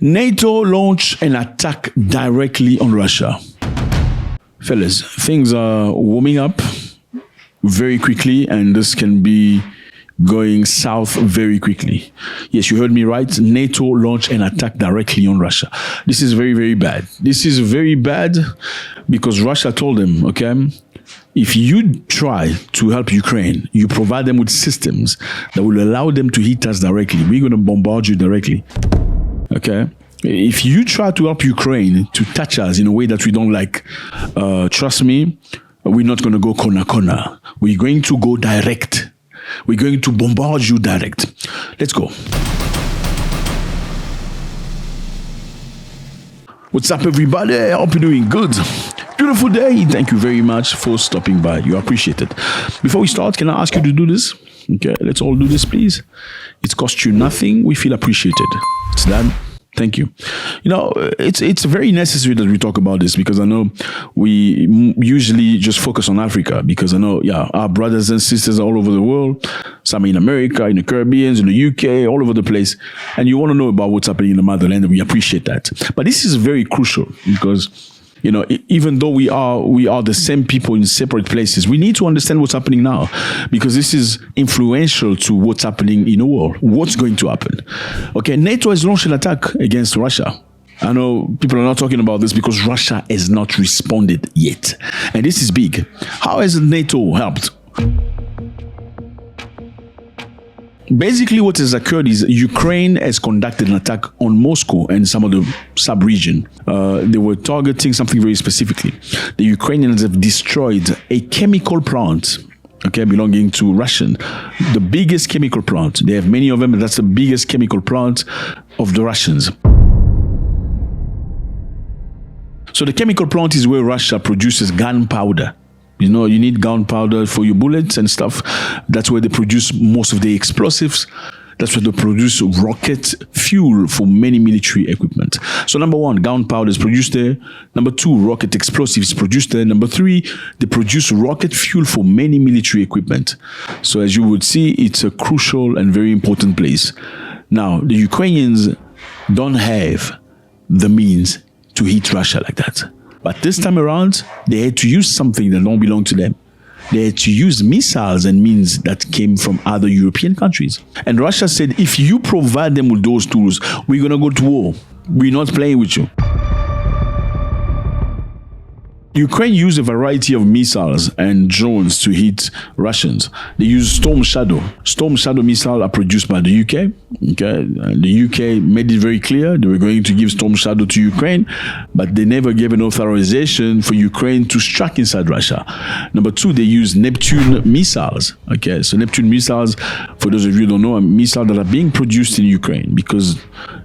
NATO launched an attack directly on Russia. Fellas, things are warming up very quickly, and this can be going south very quickly. Yes, you heard me right. NATO launched an attack directly on Russia. This is very, very bad. This is very bad because Russia told them, okay, if you try to help Ukraine, you provide them with systems that will allow them to hit us directly. We're going to bombard you directly. Okay? If you try to help Ukraine to touch us in a way that we don't like, trust me, we're not going to go corner. We're going to go direct. We're going to bombard you direct. Let's go. What's up, everybody? I hope you're doing good. Beautiful day. Thank you very much for stopping by. You appreciate it. Before we start, can I ask you to do this? Okay, let's all do this, please. It costs you nothing. We feel appreciated. It's done. Thank you. You know, it's very necessary that we talk about this because I know we usually just focus on Africa because I know, our brothers and sisters are all over the world. Some in America, in the Caribbean, in the UK, all over the place. And you want to know about what's happening in the motherland, and we appreciate that. But this is very crucial because, you know, even though we are the same people in separate places, we need to understand what's happening now because this is influential to what's happening in the world. What's going to happen? Okay, NATO has launched an attack against Russia. I know people are not talking about this because Russia has not responded yet. And this is big. How has NATO helped? Basically, what has occurred is Ukraine has conducted an attack on Moscow and some of the sub-region. They were targeting something very specifically. The Ukrainians have destroyed a chemical plant, okay, belonging to Russian. The biggest chemical plant. They have many of them, and that's the biggest chemical plant of the Russians. So the chemical plant is where Russia produces gunpowder. You know, you need gunpowder for your bullets and stuff. That's where they produce most of the explosives. That's where they produce rocket fuel for many military equipment. So number one, gunpowder is produced there. Number two, rocket explosives is produced there. Number three, they produce rocket fuel for many military equipment. So as you would see, it's a crucial and very important place. Now, the Ukrainians don't have the means to hit Russia like that. But this time around, they had to use something that don't belong to them. They had to use missiles and means that came from other European countries. And Russia said, if you provide them with those tools, we're going to go to war. We're not playing with you. Ukraine used a variety of missiles and drones to hit Russians. They used Storm Shadow. Storm Shadow missiles are produced by the UK. Okay, and the UK made it very clear they were going to give Storm Shadow to Ukraine, but they never gave an authorization for Ukraine to strike inside Russia. Number two, they used Neptune missiles. Okay, so Neptune missiles, for those of you who don't know, are missiles that are being produced in Ukraine because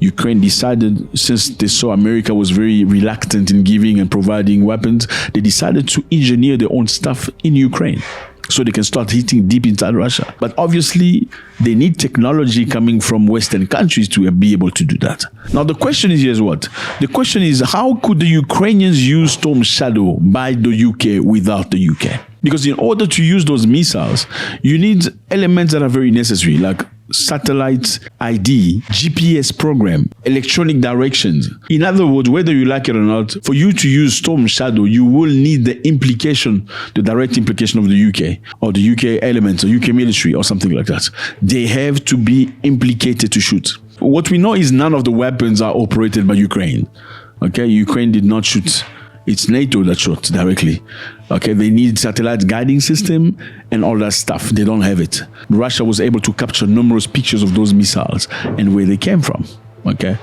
Ukraine decided, since they saw America was very reluctant in giving and providing weapons, they decided to engineer their own stuff in Ukraine so they can start hitting deep inside Russia. But obviously, they need technology coming from Western countries to be able to do that. Now, the question is, here's what? The question is, how could the Ukrainians use Storm Shadow by the UK without the UK? Because in order to use those missiles, you need elements that are very necessary, like satellite ID, GPS program, electronic directions. In other words, whether you like it or not, for you to use Storm Shadow, you will need the implication, the direct implication of the UK or the UK elements or UK military or something like that. They have to be implicated to shoot. What we know is none of the weapons are operated by Ukraine. Okay, Ukraine did not shoot. It's NATO that shot directly. Okay, they need satellite guiding system and all that stuff. They don't have it. Russia was able to capture numerous pictures of those missiles and where they came from. Okay.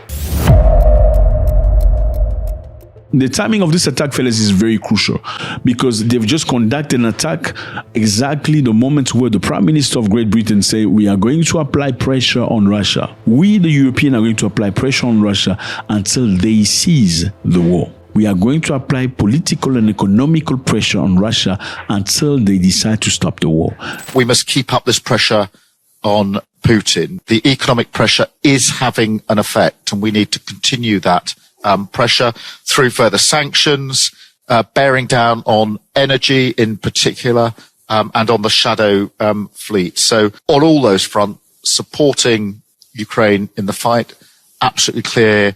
The timing of this attack, fellas, is very crucial because they've just conducted an attack exactly the moment where the Prime Minister of Great Britain say we are going to apply pressure on Russia. We, the Europeans, are going to apply pressure on Russia until they cease the war. We are going to apply political and economical pressure on Russia until they decide to stop the war. We must keep up this pressure on Putin. The economic pressure is having an effect, and we need to continue that pressure through further sanctions, bearing down on energy in particular, and on the shadow fleet. So on all those fronts, supporting Ukraine in the fight, absolutely clear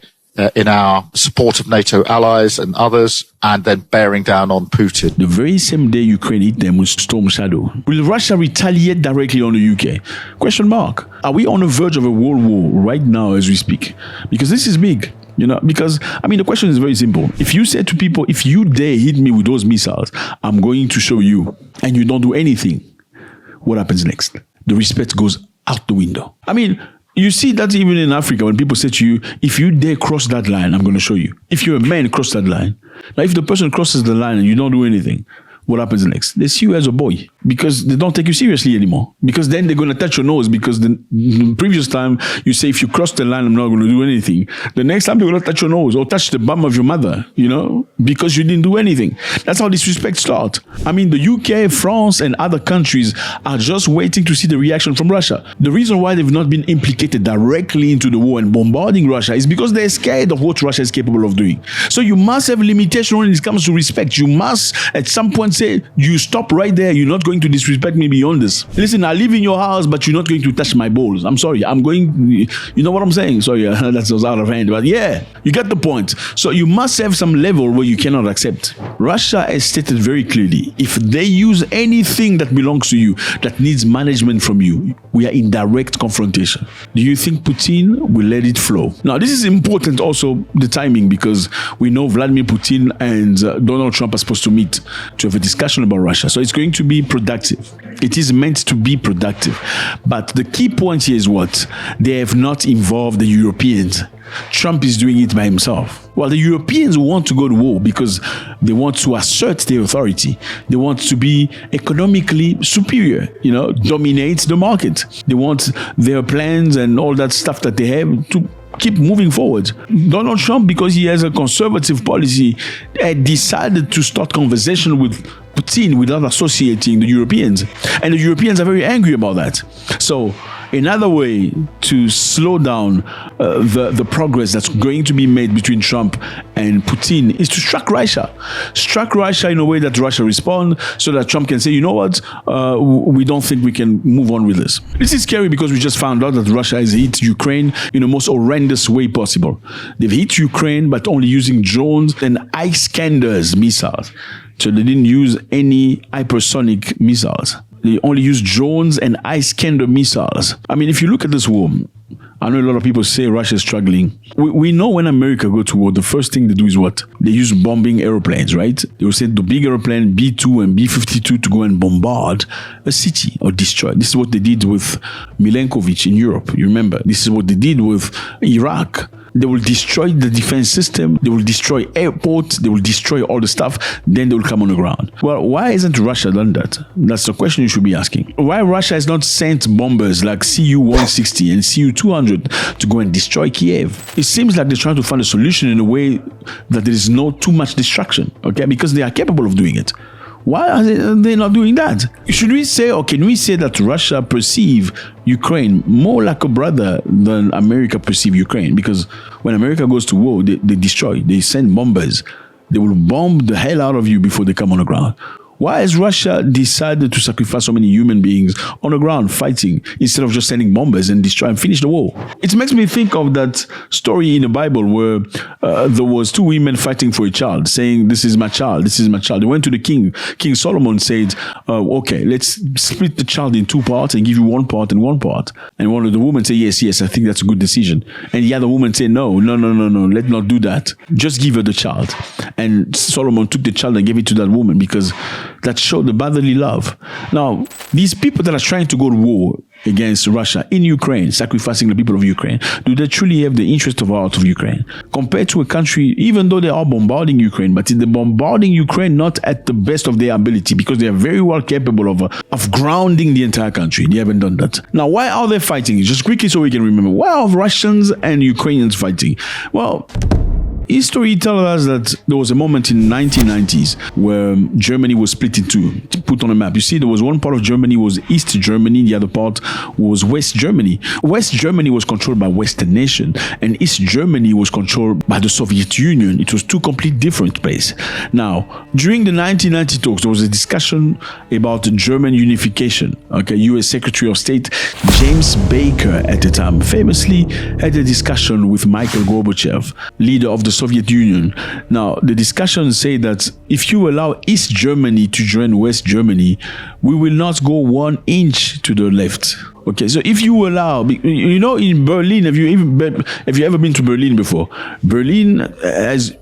in our support of NATO allies and others, and then bearing down on Putin. The very same day Ukraine hit them with Storm Shadow. Will Russia retaliate directly on the UK? Question mark. Are we on the verge of a world war right now as we speak? Because this is big. Because, the question is very simple. If you say to people, if you dare hit me with those missiles, I'm going to show you, and you don't do anything, what happens next? The respect goes out the window. You see that even in Africa, when people say to you, if you dare cross that line, I'm going to show you. If you're a man, cross that line. Now, if the person crosses the line and you don't do anything, what happens next? They see you as a boy because they don't take you seriously anymore. Because then they're going to touch your nose because the previous time you say, if you cross the line, I'm not going to do anything. The next time they're going to touch your nose or touch the bum of your mother, because you didn't do anything. That's how disrespect starts. The UK, France, and other countries are just waiting to see the reaction from Russia. The reason why they've not been implicated directly into the war and bombarding Russia is because they're scared of what Russia is capable of doing. So you must have a limitation when it comes to respect. You must, at some point, say, you stop right there. You're not going to disrespect me beyond this. Listen, I live in your house, but you're not going to touch my balls. I'm sorry. I'm going, you know what I'm saying? Sorry, that was out of hand. But yeah, you get the point. So you must have some level where you cannot accept. Russia has stated very clearly, if they use anything that belongs to you, that needs management from you, we are in direct confrontation. Do you think Putin will let it flow? Now, this is important also, the timing, because we know Vladimir Putin and Donald Trump are supposed to meet to have a discussion about Russia. So it's going to be productive. It is meant to be productive. But the key point here is what? They have not involved the Europeans. Trump is doing it by himself. Well, the Europeans want to go to war because they want to assert their authority. They want to be economically superior, dominate the market. They want their plans and all that stuff that they have to keep moving forward. Donald Trump, because he has a conservative policy, had decided to start conversation with Putin without associating the Europeans. And the Europeans are very angry about that. So another way to slow down the progress that's going to be made between Trump and Putin is to strike Russia. Strike Russia in a way that Russia responds so that Trump can say, you know what, we don't think we can move on with this. This is scary because we just found out that Russia has hit Ukraine in the most horrendous way possible. They've hit Ukraine, but only using drones and Iskanders missiles. So they didn't use any hypersonic missiles. They only use drones and Iskander missiles. If you look at this war, I know a lot of people say Russia is struggling. We know when America go to war, the first thing they do is what? They use bombing airplanes, right? They will send the big airplane B-2 and B-52 to go and bombard a city or destroy. This is what they did with Milenkovic in Europe. You remember? This is what they did with Iraq. They will destroy the defense system. They will destroy airports. They will destroy all the stuff. Then they will come on the ground. Well, why hasn't Russia done that? That's the question you should be asking. Why Russia has not sent bombers like Cu-160 and Cu-200 to go and destroy Kiev? It seems like they're trying to find a solution in a way that there is no too much destruction, okay? Because they are capable of doing it. Why are they not doing that? Should we say, or can we say that Russia perceive Ukraine more like a brother than America perceive Ukraine? Because when America goes to war, they destroy, they send bombers. They will bomb the hell out of you before they come on the ground. Why has Russia decided to sacrifice so many human beings on the ground fighting instead of just sending bombers and destroy and finish the war? It makes me think of that story in the Bible where there was two women fighting for a child, saying, this is my child, this is my child. They went to the king. King Solomon said, okay, let's split the child in two parts and give you one part and one part. And one of the women said, yes, I think that's a good decision. And the other woman said, no, let's not do that. Just give her the child. And Solomon took the child and gave it to that woman because that showed the brotherly love. Now, these people that are trying to go to war against Russia in Ukraine, sacrificing the people of Ukraine, do they truly have the interest of heart of Ukraine? Compared to a country, even though they are bombarding Ukraine, but they're bombarding Ukraine not at the best of their ability, because they are very well capable of grounding the entire country. They haven't done that. Now, why are they fighting? Just quickly so we can remember. Why are Russians and Ukrainians fighting? Well, History tells us that there was a moment in the 1990s where Germany was split in two, put on a map. You see, there was one part of Germany was East Germany, the other part was West Germany. West Germany was controlled by Western nation, and East Germany was controlled by the Soviet Union. It was two complete different places. Now, during the 1990 talks, there was a discussion about German unification. Okay, U.S. Secretary of State James Baker at the time famously had a discussion with Mikhail Gorbachev, leader of the Soviet Union. Now, the discussions say that if you allow East Germany to join West Germany, we will not go 1 inch to the left. Okay, so if you allow, you know, in Berlin, have you ever been to Berlin before? Berlin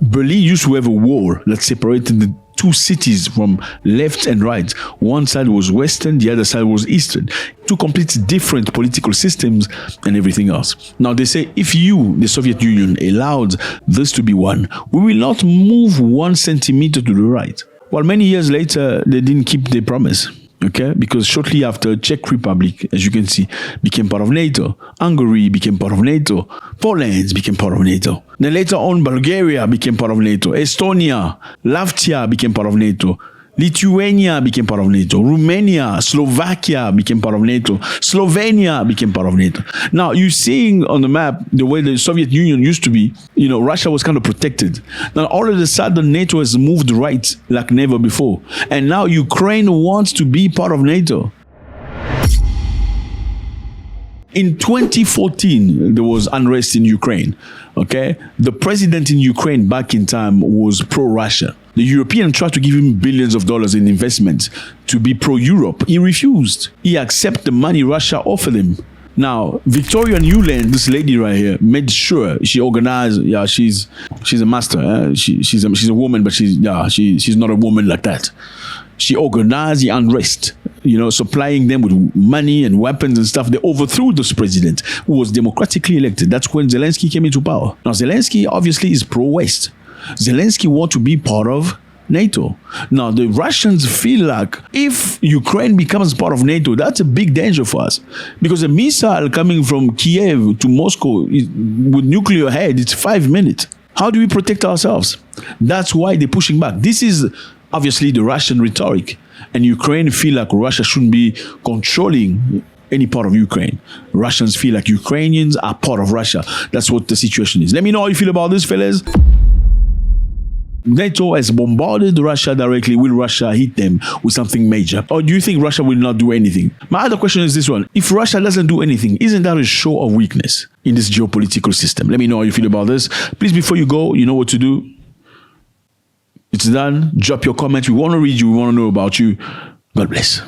used to have a wall that separated the two cities from left and right. One side was Western, the other side was Eastern. Two completely different political systems and everything else. Now they say if you, the Soviet Union, allowed this to be one, we will not move 1 centimeter to the right. Well, many years later, they didn't keep their promise. Okay, because shortly after, Czech Republic, as you can see, became part of NATO. Hungary became part of NATO. Poland became part of NATO. Then later on, Bulgaria became part of NATO. Estonia, Latvia became part of NATO. Lithuania became part of NATO. Romania, Slovakia became part of NATO. Slovenia became part of NATO. Now, you're seeing on the map the way the Soviet Union used to be, you know, Russia was kind of protected. Now, all of a sudden, NATO has moved right like never before. And now Ukraine wants to be part of NATO. In 2014, there was unrest in Ukraine. Okay, the president in Ukraine back in time was pro-Russia. The European tried to give him billions of dollars in investments to be pro-Europe. He refused. He accepted the money Russia offered him. Now, Victoria Nuland, this lady right here, made sure she organized. Yeah, she's a master. She's a woman, but she's not a woman like that. She organized the unrest, you know, supplying them with money and weapons and stuff. They overthrew this president who was democratically elected. That's when Zelensky came into power. Now, Zelensky obviously is pro-West. Zelensky wants to be part of NATO. Now, the Russians feel like if Ukraine becomes part of NATO, that's a big danger for us. Because a missile coming from Kiev to Moscow with nuclear head, it's 5 minutes. How do we protect ourselves? That's why they're pushing back. This is obviously the Russian rhetoric. And Ukraine feel like Russia shouldn't be controlling any part of Ukraine. Russians feel like Ukrainians are part of Russia. That's what the situation is. Let me know how you feel about this, fellas. NATO has bombarded Russia directly. Will Russia hit them with something major? Or do you think Russia will not do anything? My other question is this one. If Russia doesn't do anything, isn't that a show of weakness in this geopolitical system? Let me know how you feel about this. Please, before you go, you know what to do. It's done. Drop your comments. We want to read you. We want to know about you. God bless.